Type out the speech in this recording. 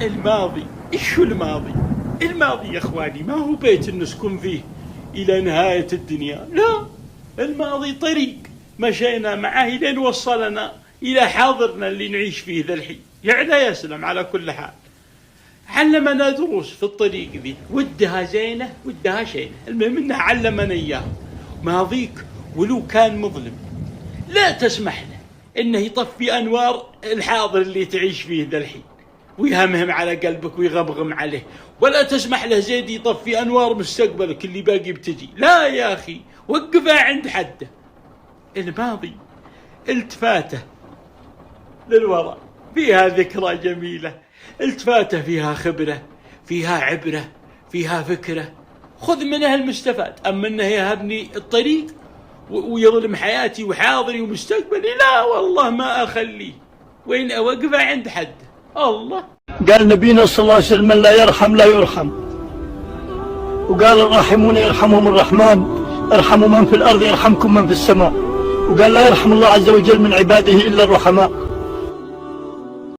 الماضي؟ إيش هو الماضي؟ الماضي يا إخواني ما هو بيت نسكن فيه إلى نهاية الدنيا، لا، الماضي طريق مشينا معه لين وصلنا إلى حاضرنا اللي نعيش فيه ذا الحين. يعني يا سلام. على كل حال علمنا دروس في الطريق ذي، ودها زينة ودها شينة، المهم انه علمنا اياه. ماضيك ولو كان مظلم لا تسمح له انه يطفي انوار الحاضر اللي تعيش فيه ذا الحين ويهمهم على قلبك ويغمغم عليه، ولا تسمح له زيد يطفي انوار مستقبلك اللي باقي بتجي. لا يا اخي، وقفها عند حده. الماضي التفاته للوراء فيها ذكرى جميلة، التفاته فيها خبرة، فيها عبرة، فيها فكرة، خذ منها المستفاد. أما أنه يهبني الطريق ويظلم حياتي وحاضري ومستقبلي، لا والله ما أخليه. وين أوقفه عند حد الله. قال نبينا صلى الله عليه وسلم: من لا يرحم لا يرحم. وقال: الراحمون يرحمهم الرحمن، ارحموا من في الأرض يرحمكم من في السماء. وقال: لا يرحم الله عز وجل من عباده إلا الرحماء.